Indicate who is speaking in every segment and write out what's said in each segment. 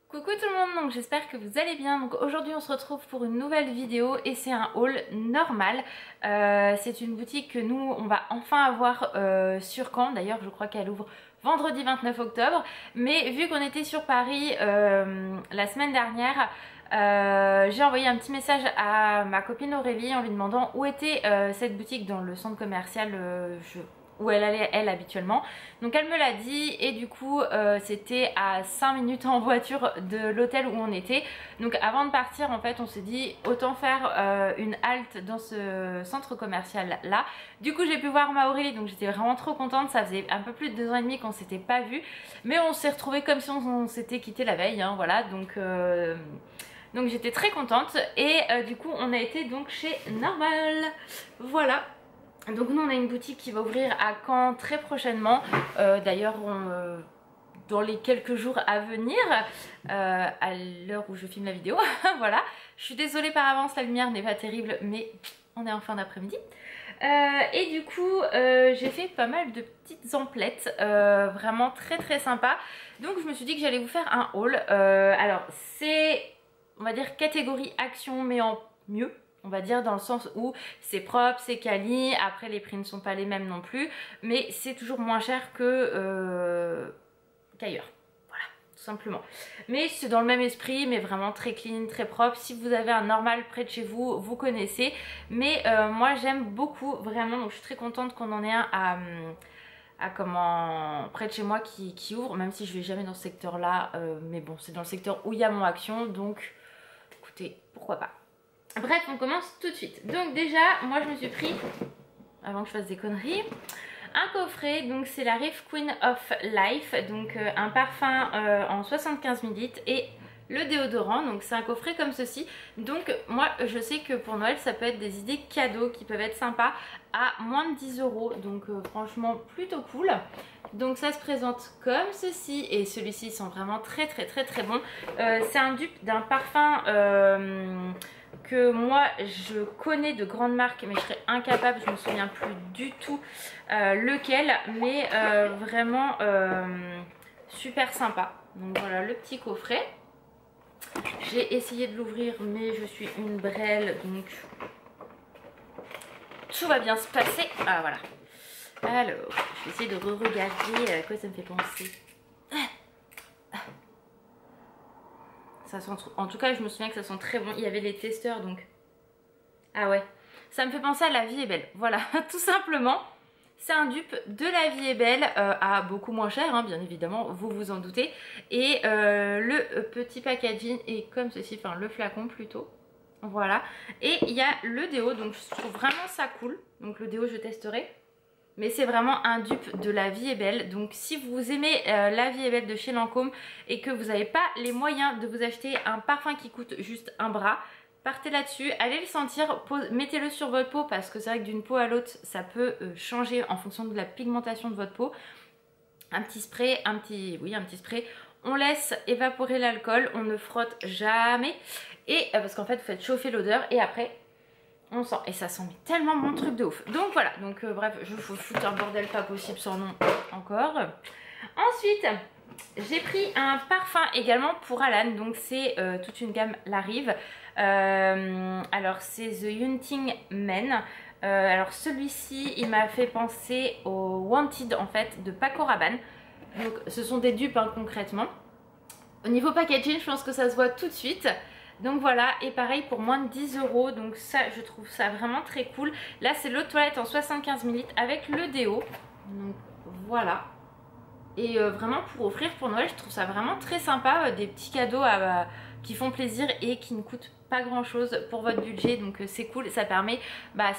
Speaker 1: Coucou tout le monde, donc j'espère que vous allez bien. Donc aujourd'hui on se retrouve pour une nouvelle vidéo et c'est un haul normal. C'est une boutique que nous on va enfin avoir sur Caen. D'ailleurs je crois qu'elle ouvre vendredi 29 octobre. Mais vu qu'on était sur Paris la semaine dernière, j'ai envoyé un petit message à ma copine Aurélie en lui demandant où était cette boutique dans le centre commercial où elle allait elle habituellement. Donc elle me l'a dit et du coup c'était à 5 minutes en voiture de l'hôtel où on était. Donc avant de partir en fait on s'est dit autant faire une halte dans ce centre commercial là. Du coup j'ai pu voir ma Aurélie, donc j'étais vraiment trop contente. Ça faisait un peu plus de 2 ans et demi qu'on s'était pas vu, mais on s'est retrouvés comme si on s'était quitté la veille hein, voilà. Donc j'étais très contente et du coup on a été donc chez Normal, voilà. Donc nous on a une boutique qui va ouvrir à Caen très prochainement, d'ailleurs dans les quelques jours à venir, à l'heure où je filme la vidéo, voilà. Je suis désolée par avance, la lumière n'est pas terrible mais on est en fin d'après-midi. Et du coup j'ai fait pas mal de petites emplettes, vraiment très sympa. Donc je me suis dit que j'allais vous faire un haul. Alors c'est, on va dire, catégorie action mais en mieux. On va dire dans le sens où c'est propre, c'est quali, après les prix ne sont pas les mêmes non plus, mais c'est toujours moins cher que qu'ailleurs, voilà, tout simplement. Mais c'est dans le même esprit, mais vraiment très clean, très propre. Si vous avez un Normal près de chez vous, vous connaissez. Mais moi j'aime beaucoup, vraiment, donc je suis très contente qu'on en ait un près de chez moi qui ouvre, même si je vais jamais dans ce secteur là, mais bon c'est dans le secteur où il y a mon action, donc écoutez, pourquoi pas. Bref, on commence tout de suite. Donc déjà, moi je me suis pris, avant que je fasse des conneries, un coffret. Donc c'est la Reef Queen of Life, donc un parfum en 75 ml et le déodorant. Donc c'est un coffret comme ceci. Donc moi je sais que pour Noël ça peut être des idées cadeaux qui peuvent être sympas à moins de 10 €. Donc franchement plutôt cool. Donc ça se présente comme ceci et celui-ci sent vraiment très bon. C'est un dupe d'un parfum que moi je connais de grandes marques, mais je serais incapable, je me souviens plus du tout lequel, mais vraiment super sympa. Donc voilà le petit coffret. J'ai essayé de l'ouvrir mais je suis une brêle, donc tout va bien se passer. Ah voilà. Alors je vais essayer de re-regarder à quoi ça me fait penser. Ça sent, en tout cas je me souviens que ça sent très bon. Il y avait les testeurs donc. Ah ouais. Ça me fait penser à La Vie est belle. Voilà, tout simplement. C'est un dupe de La Vie est belle à beaucoup moins cher, hein, bien évidemment, vous vous en doutez. Et le petit packaging est comme ceci, enfin le flacon plutôt. Voilà. Et il y a le déo, donc je trouve vraiment ça cool. Donc le déo je testerai. Mais c'est vraiment un dupe de La Vie est belle. Donc si vous aimez La Vie est belle de chez Lancôme et que vous n'avez pas les moyens de vous acheter un parfum qui coûte juste un bras, partez là-dessus, allez le sentir, mettez-le sur votre peau parce que c'est vrai que d'une peau à l'autre ça peut changer en fonction de la pigmentation de votre peau. Un petit spray, un petit spray. On laisse évaporer l'alcool, on ne frotte jamais. Et parce qu'en fait vous faites chauffer l'odeur et après on sent, et ça sent tellement mon truc de ouf. Donc voilà, donc bref, je vous foutre un bordel pas possible sans nom encore. Ensuite, j'ai pris un parfum également pour Alan, donc c'est toute une gamme La Rive. Alors c'est The Hunting Men. Alors celui-ci, il m'a fait penser au Wanted en fait de Paco Rabanne. Donc ce sont des dupes hein, concrètement. Au niveau packaging, je pense que ça se voit tout de suite. Donc voilà, et pareil pour moins de 10 €, donc ça je trouve ça vraiment très cool. Là c'est l'eau de toilette en 75 ml avec le déo, donc voilà. Et vraiment pour offrir pour Noël, je trouve ça vraiment très sympa, des petits cadeaux qui font plaisir et qui ne coûtent pas grand chose pour votre budget, donc c'est cool. Ça permet,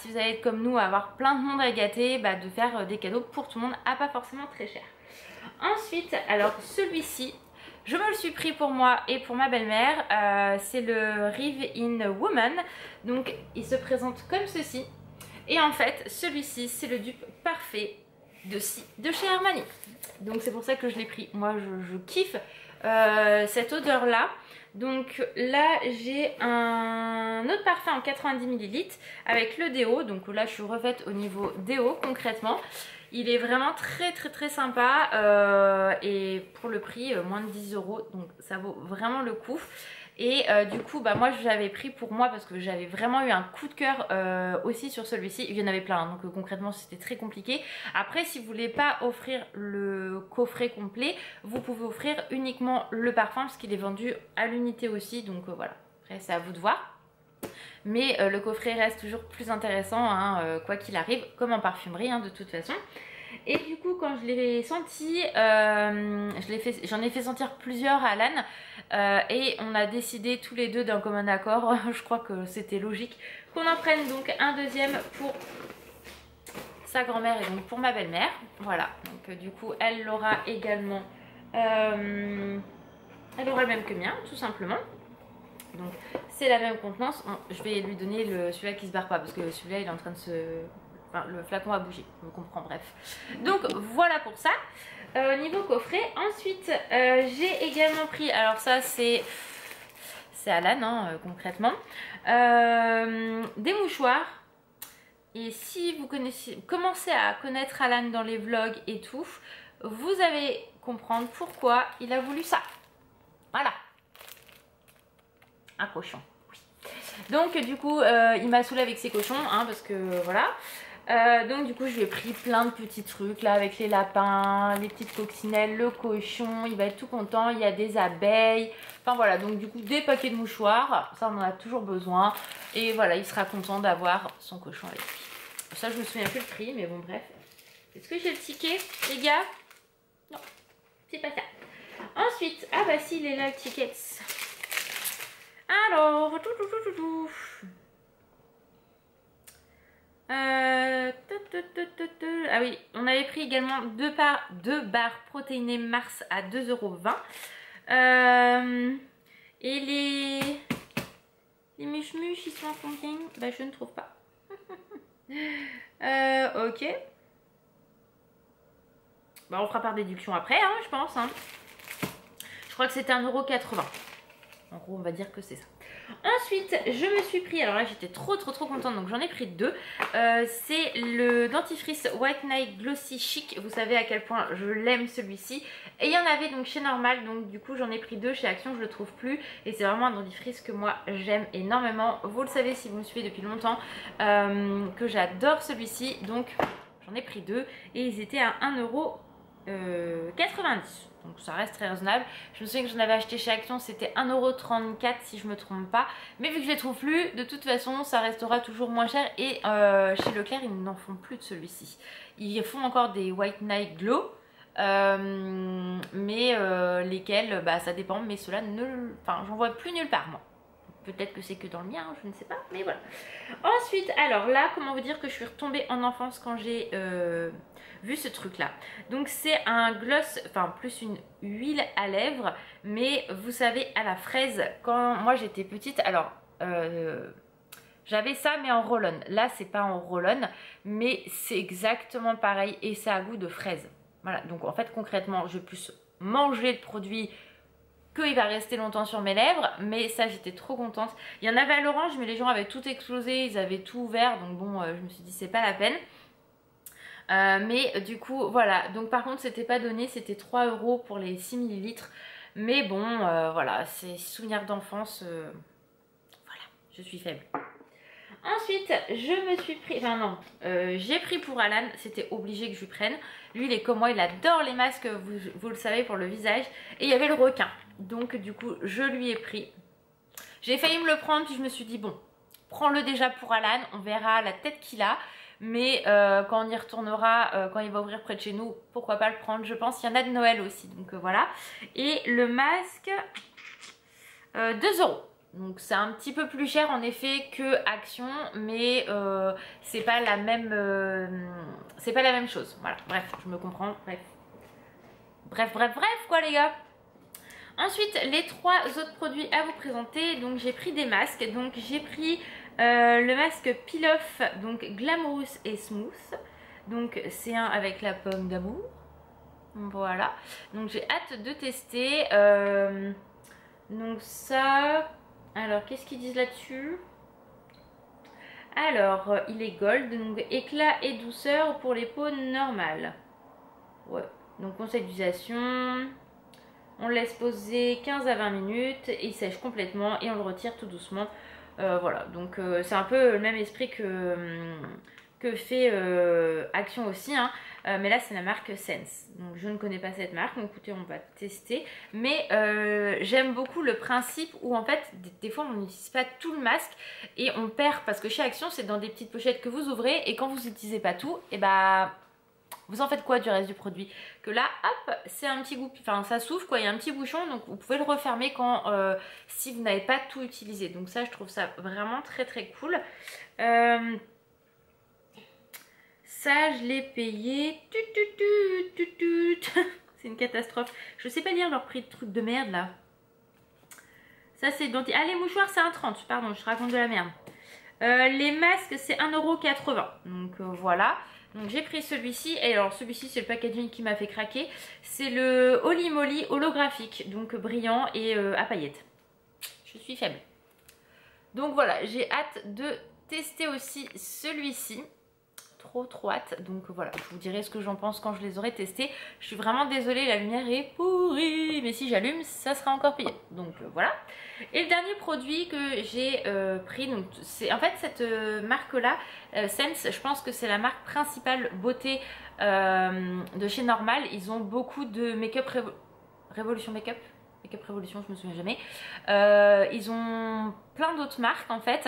Speaker 1: si vous allez être comme nous, à avoir plein de monde à gâter, de faire des cadeaux pour tout le monde à pas forcément très cher. Ensuite, alors celui-ci, je me le suis pris pour moi et pour ma belle-mère, c'est le Rive in Woman, donc il se présente comme ceci. Et en fait celui-ci c'est le dupe parfait de chez Armani, donc c'est pour ça que je l'ai pris. Moi je kiffe cette odeur là. Donc là j'ai un autre parfum en 90 ml avec le déo, donc là je suis refaite au niveau déo concrètement. Il est vraiment très sympa et pour le prix moins de 10 €, donc ça vaut vraiment le coup. Et du coup bah moi j'avais pris pour moi parce que j'avais vraiment eu un coup de cœur aussi sur celui-ci. Il y en avait plein hein, donc concrètement c'était très compliqué. Après si vous voulez pas offrir le coffret complet, vous pouvez offrir uniquement le parfum parce qu'il est vendu à l'unité aussi, donc voilà, après c'est à vous de voir. Mais le coffret reste toujours plus intéressant hein, quoi qu'il arrive, comme en parfumerie hein, de toute façon. Et du coup quand je l'ai senti, j'en ai fait sentir plusieurs à Alan et on a décidé tous les deux d'un commun accord, je crois que c'était logique, qu'on en prenne donc un deuxième pour sa grand-mère et donc pour ma belle-mère. Voilà, donc du coup elle l'aura également, elle aura le même que le mien tout simplement. Donc c'est la même contenance. Je vais lui donner celui-là qui se barre pas parce que celui-là il est en train de se... Enfin, le flacon a bougé, on comprend, bref. Donc voilà pour ça. Niveau coffret, ensuite j'ai également pris, alors ça c'est Alan hein, concrètement, des mouchoirs. Et si vous commencez à connaître Alan dans les vlogs et tout, vous allez comprendre pourquoi il a voulu ça. Voilà. Un cochon, oui. Donc du coup il m'a saoulé avec ses cochons hein, parce que voilà. Donc du coup je lui ai pris plein de petits trucs là avec les lapins, les petites coccinelles, le cochon, il va être tout content, il y a des abeilles, enfin voilà, donc du coup des paquets de mouchoirs, ça on en a toujours besoin et voilà, il sera content d'avoir son cochon avec lui. Ça je me souviens plus le prix mais bon bref. Est-ce que j'ai le ticket les gars? Non, c'est pas ça. Ensuite, ah bah si il est là le ticket. Alors, ah oui, on avait pris également deux barres protéinées Mars à 2,20 €. Et les mûches, ils sont en combien? Bah je ne trouve pas. Ok. Bah on fera par déduction après, hein, je pense. Hein. Je crois que c'était 1,80 €. En gros, on va dire que c'est ça. Ensuite, je me suis pris, alors là j'étais trop contente, donc j'en ai pris deux. C'est le dentifrice White Night Glossy Chic. Vous savez à quel point je l'aime celui-ci. Et il y en avait donc chez Normal, donc du coup j'en ai pris deux. Chez Action, je le trouve plus. Et c'est vraiment un dentifrice que moi j'aime énormément. Vous le savez si vous me suivez depuis longtemps, que j'adore celui-ci. Donc j'en ai pris deux et ils étaient à 1,90 €. Donc ça reste très raisonnable. Je me souviens que j'en avais acheté chez Action, c'était 1,34 € si je me trompe pas. Mais vu que je les trouve plus, de toute façon ça restera toujours moins cher. Et chez Leclerc ils n'en font plus de celui-ci. Ils font encore des White Night Glow. Mais lesquels, bah ça dépend. Mais ceux-là, enfin j'en vois plus nulle part moi. Peut-être que c'est que dans le mien, je ne sais pas, mais voilà. Ensuite, alors là, comment vous dire que je suis retombée en enfance quand j'ai vu ce truc-là. Donc c'est un gloss, enfin plus une huile à lèvres, mais vous savez à la fraise, quand moi j'étais petite, alors... j'avais ça mais en roll-on. Là c'est pas en roll-on, mais c'est exactement pareil et ça a goût de fraise. Voilà, donc en fait concrètement je vais plus manger le produit qu'il va rester longtemps sur mes lèvres, mais ça j'étais trop contente. Il y en avait à l'orange mais les gens avaient tout explosé, ils avaient tout ouvert, donc bon je me suis dit c'est pas la peine. Mais du coup voilà, donc par contre c'était pas donné, c'était 3 € pour les 6 ml. Mais bon voilà, c'est souvenirs d'enfance, voilà, je suis faible. Ensuite, je me suis pris, enfin non, j'ai pris pour Alan, c'était obligé que je lui prenne. Lui, il est comme moi, il adore les masques, vous le savez, pour le visage. Et il y avait le requin, donc du coup, je lui ai pris. J'ai failli me le prendre, puis je me suis dit, bon, prends-le déjà pour Alan, on verra la tête qu'il a. Mais quand on y retournera, quand il va ouvrir près de chez nous, pourquoi pas le prendre, je pense. Il y en a de Noël aussi, donc voilà. Et le masque, 2 €. Donc c'est un petit peu plus cher en effet que Action, mais c'est pas la même chose. Voilà, bref, je me comprends, bref quoi les gars. Ensuite, les 3 autres produits à vous présenter. Donc j'ai pris des masques. Donc j'ai pris le masque Peel Off, donc Glamorous et Smooth. Donc c'est un avec la pomme d'amour. Voilà. Donc j'ai hâte de tester. Donc ça... Alors, qu'est-ce qu'ils disent là-dessus? Alors, il est gold, donc éclat et douceur pour les peaux normales. Ouais, donc conseil d'utilisation. On le laisse poser 15 à 20 minutes, il sèche complètement et on le retire tout doucement. Voilà, donc c'est un peu le même esprit que fait Action aussi, hein. Mais là c'est la marque Sense, donc je ne connais pas cette marque, donc écoutez on va tester. Mais j'aime beaucoup le principe où en fait des fois on n'utilise pas tout le masque et on perd, parce que chez Action c'est dans des petites pochettes que vous ouvrez et quand vous n'utilisez pas tout, et bah vous en faites quoi du reste du produit? Que là, hop, c'est un petit goût, enfin ça s'ouvre quoi, il y a un petit bouchon, donc vous pouvez le refermer quand si vous n'avez pas tout utilisé. Donc ça, je trouve ça vraiment très très cool. Ça, je l'ai payé. C'est une catastrophe. Je sais pas lire leur prix de trucs de merde là. Ça, c'est dentier. Ah, les mouchoirs, c'est 1,30. Pardon, je raconte de la merde. Les masques, c'est 1,80 €. Donc voilà. Donc j'ai pris celui-ci, et alors celui-ci c'est le packaging qui m'a fait craquer. C'est le Holy Moly holographique, donc brillant et à paillettes. Je suis faible. Donc voilà, j'ai hâte de tester aussi celui-ci. Trop hâte. Donc voilà, je vous dirai ce que j'en pense quand je les aurai testés. Je suis vraiment désolée, la lumière est pourrie, mais si j'allume ça sera encore pire. Donc voilà. Et le dernier produit que j'ai pris, donc c'est en fait cette marque là, Sense, je pense que c'est la marque principale beauté de chez Normal. Ils ont beaucoup de make-up Révolution Make-up Révolution, je me souviens jamais. Ils ont plein d'autres marques en fait.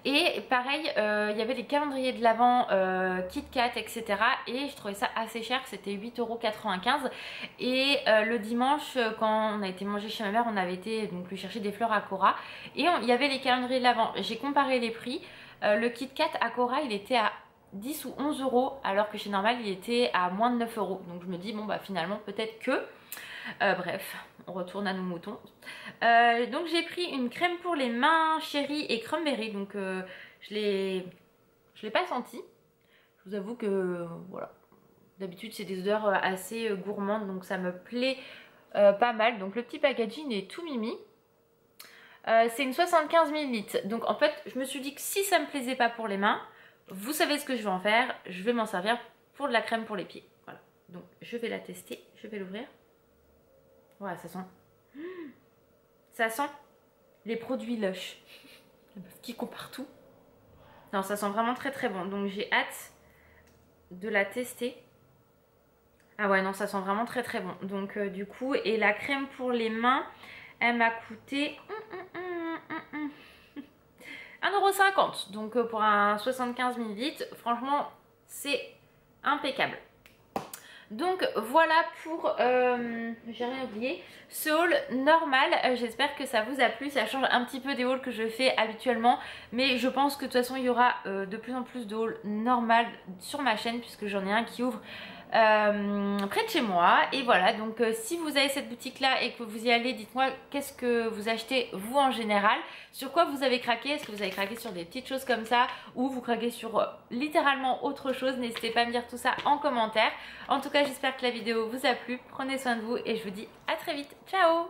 Speaker 1: Et pareil, il y avait les calendriers de l'Avent, KitKat, etc. Et je trouvais ça assez cher, c'était 8,95 €. Et le dimanche, quand on a été manger chez ma mère, on avait été donc lui chercher des fleurs à Cora. Et il y avait les calendriers de l'Avent. J'ai comparé les prix. Le KitKat à Cora, il était à 10 ou 11 €, alors que chez Normal, il était à moins de 9 €. Donc je me dis, bon bah finalement, peut-être que... bref, on retourne à nos moutons. Donc j'ai pris une crème pour les mains Cherry et Cranberry. Donc je l'ai pas senti. Je vous avoue que voilà, d'habitude c'est des odeurs assez gourmandes, donc ça me plaît pas mal. Donc le petit packaging est tout mimi. C'est une 75 ml. Donc en fait je me suis dit que si ça me plaisait pas pour les mains, vous savez ce que je vais en faire. Je vais m'en servir pour de la crème pour les pieds. Voilà, donc je vais la tester, je vais l'ouvrir. Voilà, ça sent... Ça sent les produits Lush. La meuf qui compare tout. Non, ça sent vraiment très très bon. Donc j'ai hâte de la tester. Ah ouais, non, ça sent vraiment très très bon. Donc du coup, et la crème pour les mains, elle m'a coûté 1,50 €. Donc pour un 75 ml, franchement, c'est impeccable. Donc voilà pour, j'ai rien oublié, ce haul normal. J'espère que ça vous a plu, ça change un petit peu des hauls que je fais habituellement. Mais je pense que de toute façon il y aura de plus en plus de hauls normal sur ma chaîne, puisque j'en ai un qui ouvre près de chez moi. Et voilà, donc si vous avez cette boutique là et que vous y allez, dites-moi qu'est-ce que vous achetez vous en général, sur quoi vous avez craqué. Est-ce que vous avez craqué sur des petites choses comme ça, ou vous craquez sur littéralement autre chose? N'hésitez pas à me dire tout ça en commentaire. En tout cas j'espère que la vidéo vous a plu, prenez soin de vous et je vous dis à très vite, ciao.